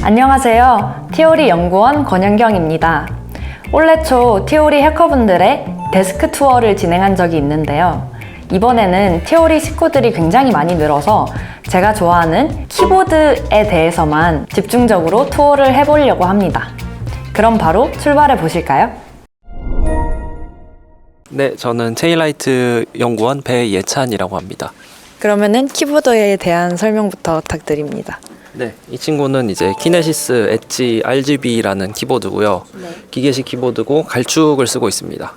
안녕하세요. 티오리 연구원 권현경입니다. 올해 초 티오리 해커분들의 데스크 투어를 진행한 적이 있는데요. 이번에는 티오리 식구들이 굉장히 많이 늘어서 제가 좋아하는 키보드에 대해서만 집중적으로 투어를 해보려고 합니다. 그럼 바로 출발해 보실까요? 네, 저는 체인라이트 연구원 배예찬이라고 합니다. 그러면은 키보드에 대한 설명부터 부탁드립니다. 네, 이 친구는 이제 키네시스 엣지 RGB라는 키보드고요. 기계식 키보드고 갈축을 쓰고 있습니다.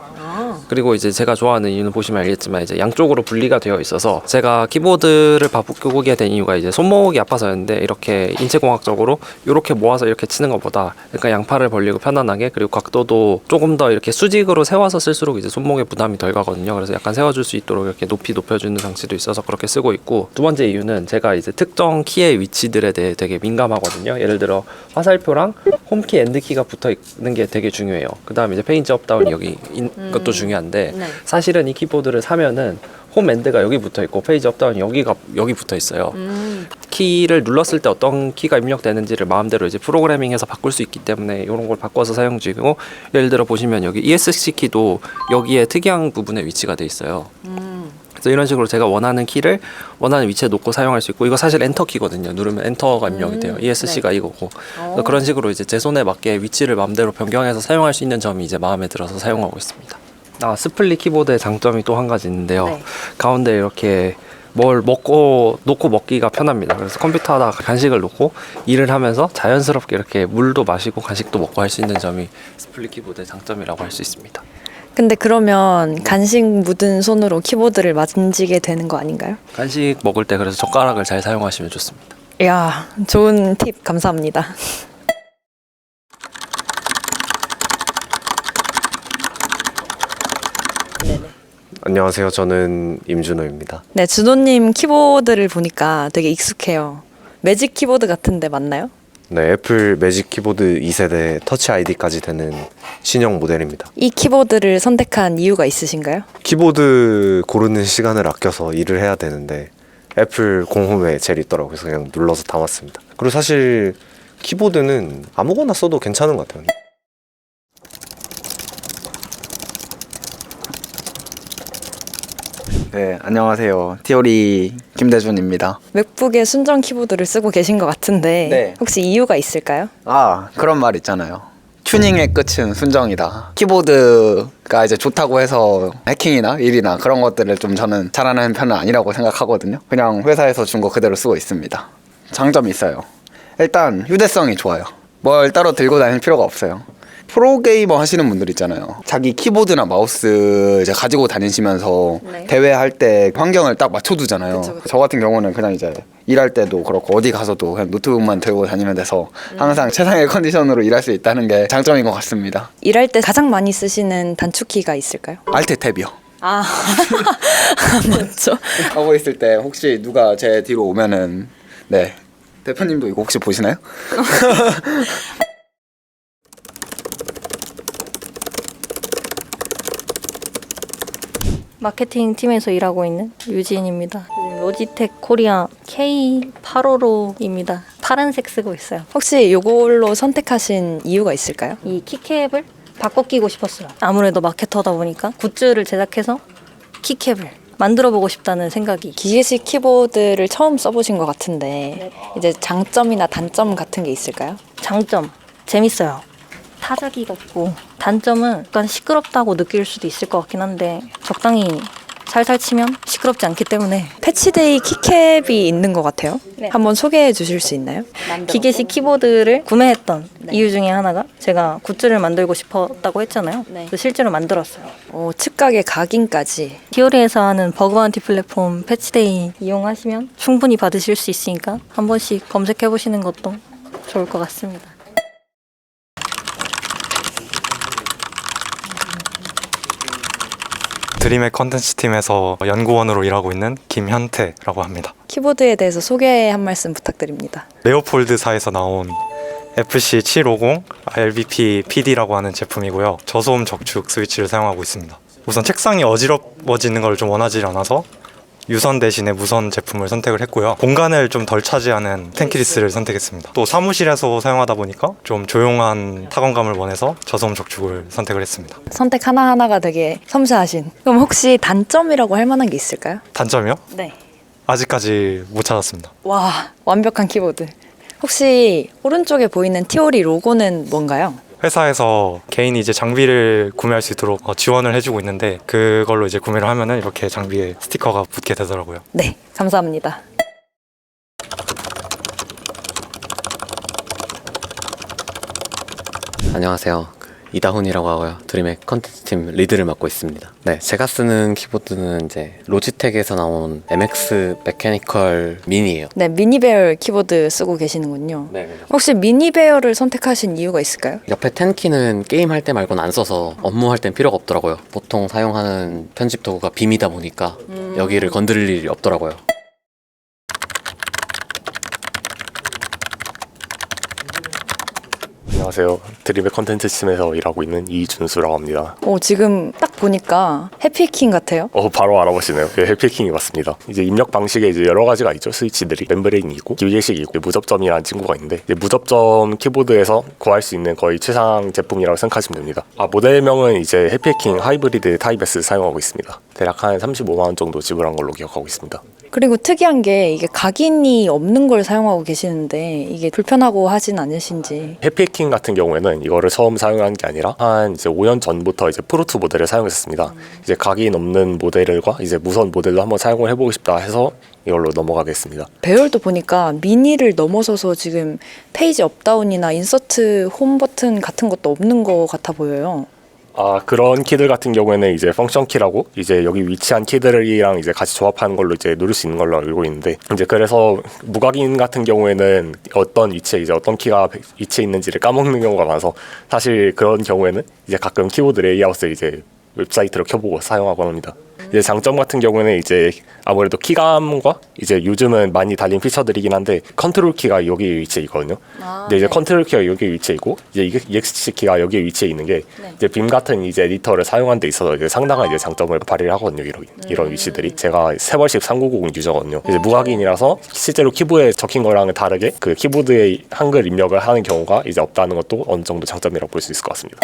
그리고 이제 제가 좋아하는 이유는 보시면 알겠지만 이제 양쪽으로 분리가 되어 있어서 제가 키보드를 바꾸게 된 이유가 이제 손목이 아파서였는데 이렇게 인체공학적으로 이렇게 모아서 이렇게 치는 것보다 약간 양팔을 벌리고 편안하게 그리고 각도도 조금 더 이렇게 수직으로 세워서 쓸수록 이제 손목에 부담이 덜 가거든요. 그래서 약간 세워줄 수 있도록 이렇게 높이 높여주는 장치도 있어서 그렇게 쓰고 있고, 두 번째 이유는 제가 이제 특정 키의 위치들에 대해 되게 민감하거든요. 예를 들어 화살표랑 홈키, 엔드키가 붙어 있는 게 되게 중요해요. 그 다음에 이제 페인트 업다운이 여기 것도 중요한데 사실은 이 키보드를 사면은 홈 엔드가 여기 붙어 있고 페이지 업다운이 여기 붙어 있어요. 키를 눌렀을 때 어떤 키가 입력되는지를 마음대로 이제 프로그래밍해서 바꿀 수 있기 때문에 이런 걸 바꿔서 사용 중이고, 예를 들어 보시면 여기 ESC 키도 여기에 특이한 부분에 위치가 돼 있어요. 그래서 이런 식으로 제가 원하는 키를 원하는 위치에 놓고 사용할 수 있고, 이거 사실 엔터 키거든요. 누르면 엔터가 입력이 돼요. ESC가 이거고. 그래서 그런 식으로 이제 제 손에 맞게 위치를 마음대로 변경해서 사용할 수 있는 점이 이제 마음에 들어서 사용하고 있습니다. 스플릿 키보드의 장점이 또 한 가지 있는데요. 가운데 이렇게 뭘 놓고 먹기가 편합니다. 그래서 컴퓨터 하다가 간식을 놓고 일을 하면서 자연스럽게 이렇게 물도 마시고 간식도 먹고 할 수 있는 점이 스플릿 키보드의 장점이라고 할 수 있습니다. 근데 그러면 간식 묻은 손으로 키보드를 만지게 되는 거 아닌가요? 간식 먹을 때 그래서 젓가락을 잘 사용하시면 좋습니다. 이야, 좋은 팁 감사합니다. 안녕하세요. 저는 임준호입니다. 네, 준호님 키보드를 보니까 되게 익숙해요. 매직 키보드 같은데 맞나요? 네, 애플 매직 키보드 2세대 터치 아이디까지 되는 신형 모델입니다. 이 키보드를 선택한 이유가 있으신가요? 키보드 고르는 시간을 아껴서 일을 해야 되는데 애플 공홈에 제일 있더라고요. 그래서 그냥 눌러서 담았습니다. 그리고 사실 키보드는 아무거나 써도 괜찮은 것 같아요. 네, 안녕하세요. 티오리 김대준입니다. 맥북의 순정 키보드를 쓰고 계신 것 같은데 네. 혹시 이유가 있을까요? 그런 말 있잖아요. 튜닝의 끝은 순정이다. 키보드가 이제 좋다고 해서 해킹이나 일이나 그런 것들을 좀 저는 잘하는 편은 아니라고 생각하거든요. 그냥 회사에서 준 거 그대로 쓰고 있습니다. 장점이 있어요. 일단 휴대성이 좋아요. 뭘 따로 들고 다닐 필요가 없어요. 프로게이머 하시는 분들 있잖아요. 자기 키보드나 마우스 이제 가지고 다니시면서 대회할 때 환경을 딱 맞춰두잖아요. 그쵸. 저 같은 경우는 그냥 이제 일할 때도 그렇고 어디 가서도 그냥 노트북만 들고 다니면 돼서 항상 최상의 컨디션으로 일할 수 있다는 게 장점인 것 같습니다. 일할 때 가장 많이 쓰시는 단축키가 있을까요? 알트 탭이요. 맞죠. 하고 있을 때 혹시 누가 제 뒤로 오면은 네, 대표님도 이거 혹시 보시나요? 마케팅 팀에서 일하고 있는 유진입니다. 로지텍 코리아 K855입니다. 파란색 쓰고 있어요. 혹시 이걸로 선택하신 이유가 있을까요? 이 키캡을 바꿔 끼고 싶었어요. 아무래도 마케터다 보니까 굿즈를 제작해서 키캡을 만들어보고 싶다는 생각이. 기계식 키보드를 처음 써보신 것 같은데 이제 장점이나 단점 같은 게 있을까요? 장점, 재밌어요. 타자기 같고. 단점은 약간 시끄럽다고 느낄 수도 있을 것 같긴 한데 적당히 살살 치면 시끄럽지 않기 때문에. 패치데이 키캡이 있는 것 같아요. 네. 한번 소개해 주실 수 있나요? 기계식 키보드를 구매했던 이유 중에 하나가 제가 굿즈를 만들고 싶었다고 했잖아요. 그래서 실제로 만들었어요. 측각의 각인까지. 티오리에서 하는 버그바운티 플랫폼 패치데이 이용하시면 충분히 받으실 수 있으니까 한 번씩 검색해보시는 것도 좋을 것 같습니다. 드림의 컨텐츠 팀에서 연구원으로 일하고 있는 김현태라고 합니다. 키보드에 대해서 소개 한 말씀 부탁드립니다. 레오폴드사에서 나온 FC750 RBP PD라고 하는 제품이고요. 저소음 적축 스위치를 사용하고 있습니다. 우선 책상이 어지러워지는 걸 좀 원하지 않아서 유선 대신에 무선 제품을 선택을 했고요. 공간을 좀 덜 차지하는 텐키리스를 선택했습니다. 또 사무실에서 사용하다 보니까 좀 조용한 타건감을 원해서 저소음 적축을 선택을 했습니다. 선택 하나하나가 되게 섬세하신. 그럼 혹시 단점이라고 할 만한 게 있을까요? 단점이요? 네. 아직까지 못 찾았습니다. 와, 완벽한 키보드. 혹시 오른쪽에 보이는 티오리 로고는 뭔가요? 회사에서 개인이 이제 장비를 구매할 수 있도록 지원을 해주고 있는데 그걸로 이제 구매를 하면은 이렇게 장비에 스티커가 붙게 되더라고요. 네, 감사합니다. 안녕하세요. 이다훈이라고 하고요. 드림의 컨텐츠 팀 리드를 맡고 있습니다. 네, 제가 쓰는 키보드는 이제 로지텍에서 나온 MX 메카니컬 미니예요. 네, 미니베어 키보드 쓰고 계시는군요. 네. 혹시 미니베어를 선택하신 이유가 있을까요? 옆에 10키는 게임할 때 말고는 안 써서 업무할 땐 필요가 없더라고요. 보통 사용하는 편집 도구가 빔이다 보니까 여기를 건드릴 일이 없더라고요. 안녕하세요. 드림의 컨텐츠 팀에서 일하고 있는 이준수라고 합니다. 지금 딱 보니까 해피킹 같아요. 바로 알아보시네요. 해피킹이 맞습니다. 이제 입력 방식에 이제 여러 가지가 있죠. 스위치들이 멤브레인이 있고 기계식이 있고 무접점이라는 친구가 있는데 이제 무접점 키보드에서 구할 수 있는 거의 최상 제품이라고 생각하시면 됩니다. 모델명은 이제 해피킹 하이브리드 타입 S 사용하고 있습니다. 대략 한 35만 원 정도 지불한 걸로 기억하고 있습니다. 그리고 특이한 게 이게 각인이 없는 걸 사용하고 계시는데 이게 불편하고 하진 않으신지. 해피킹 같은 경우에는 이거를 처음 사용한 게 아니라 한 이제 5년 전부터 이제 프로2 모델을 사용했습니다. 이제 각인 없는 모델과 이제 무선 모델로 한번 사용을 해보고 싶다 해서 이걸로 넘어가겠습니다. 배열도 보니까 미니를 넘어서서 지금 페이지 업다운이나 인서트 홈 버튼 같은 것도 없는 것 같아 보여요. 그런 키들 같은 경우에는 이제 펑션 키라고 이제 여기 위치한 키들이랑 이제 같이 조합하는 걸로 이제 누를 수 있는 걸로 알고 있는데 이제 그래서 무각인 같은 경우에는 어떤 위치에 이제 어떤 키가 위치해 있는지를 까먹는 경우가 많아서 사실 그런 경우에는 이제 가끔 키보드 레이아웃을 이제 웹사이트로 켜보고 사용하곤 합니다. 이제 장점 같은 경우는 이제 아무래도 키감과 이제 요즘은 많이 달린 피처들이긴 한데 컨트롤 키가 여기 위치해 있거든요. 근데 이제 컨트롤 키가 여기 위치해 있고 이제 EXC 키가 여기 위치해 있는 게 이제 빔 같은 이제 에디터를 사용하는 데 있어서 이제 상당한 이제 장점을 발휘를 하거든요. 이런 위치들이 제가 3번씩 3990 유저거든요. 이제 무각인이라서 실제로 키보드에 적힌 거랑은 다르게 그 키보드에 한글 입력을 하는 경우가 이제 없다는 것도 어느 정도 장점이라고 볼 수 있을 것 같습니다.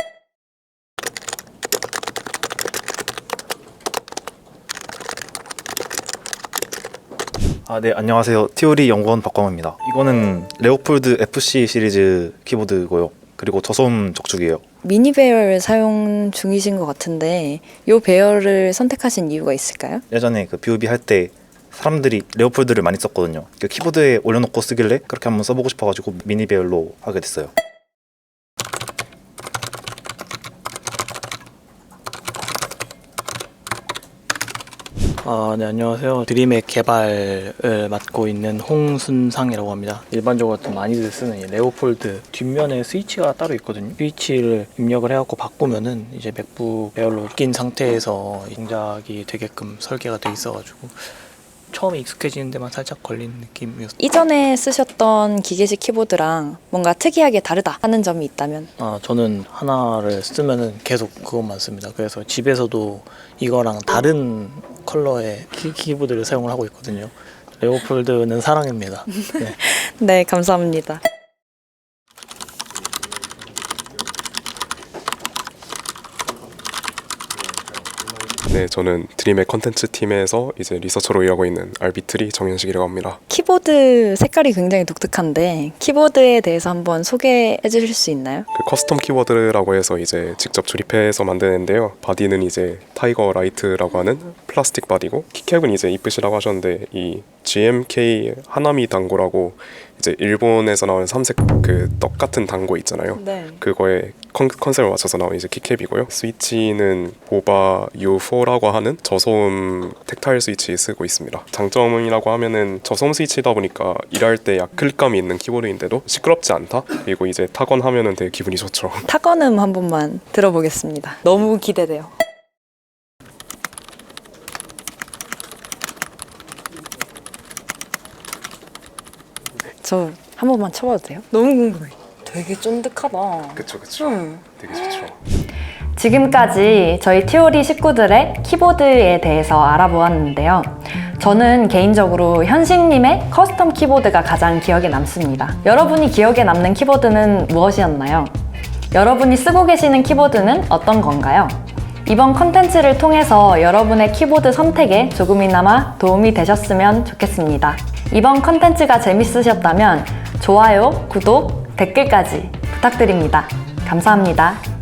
네, 안녕하세요. 티오리 연구원 박광호입니다. 이거는 레오폴드 FC 시리즈 키보드고요. 그리고 저소음 적축이에요. 미니 배열 사용 중이신 것 같은데 이 배열을 선택하신 이유가 있을까요? 예전에 그 BOB 할 때 사람들이 레오폴드를 많이 썼거든요. 그 키보드에 올려놓고 쓰길래 그렇게 한번 써보고 싶어가지고 미니 배열로 하게 됐어요. 네, 안녕하세요. 드림의 개발을 맡고 있는 홍순상이라고 합니다. 일반적으로 좀 많이들 쓰는 이 레오폴드 뒷면에 스위치가 따로 있거든요. 스위치를 입력을 해갖고 바꾸면은 이제 맥북 배열로 낀 상태에서 동작이 되게끔 설계가 돼 있어가지고 처음에 익숙해지는 데만 살짝 걸리는 느낌이었어요. 이전에 쓰셨던 기계식 키보드랑 뭔가 특이하게 다르다 하는 점이 있다면? 저는 하나를 쓰면은 계속 그것만 씁니다. 그래서 집에서도 이거랑 다른 컬러의 키보드를 사용을 하고 있거든요. 레오폴드는 사랑입니다. 네. 네, 감사합니다. 네, 저는 드림의 컨텐츠 팀에서 이제 리서처로 일하고 있는 알비트리 정현식이라고 합니다. 키보드 색깔이 굉장히 독특한데 키보드에 대해서 한번 소개해 주실 수 있나요? 그 커스텀 키보드라고 해서 이제 직접 조립해서 만드는데요. 바디는 이제 타이거 라이트라고 하는 플라스틱 바디고 키캡은 이제 이쁘시라고 하셨는데 이 GMK 하나미 단고라고 이제 일본에서 나오는 삼색 그 떡 같은 단고 있잖아요. 네. 그거에 컨셉을 맞춰서 나온 이제 키캡이고요. 스위치는 보바 U4라고 하는 저소음 텍타일 스위치 쓰고 있습니다. 장점이라고 하면은 저소음 스위치다 보니까 일할 때 약 클릭감이 있는 키보드인데도 시끄럽지 않다. 그리고 이제 타건하면은 되게 기분이 좋죠. 타건음 한 번만 들어보겠습니다. 너무 기대돼요. 저 한 번만 쳐봐도 돼요? 너무 궁금해. 되게 쫀득하다. 그쵸. 되게 좋죠. 지금까지 저희 티오리 식구들의 키보드에 대해서 알아보았는데요. 저는 개인적으로 현식님의 커스텀 키보드가 가장 기억에 남습니다. 여러분이 기억에 남는 키보드는 무엇이었나요? 여러분이 쓰고 계시는 키보드는 어떤 건가요? 이번 컨텐츠를 통해서 여러분의 키보드 선택에 조금이나마 도움이 되셨으면 좋겠습니다. 이번 컨텐츠가 재밌으셨다면 좋아요, 구독, 댓글까지 부탁드립니다. 감사합니다.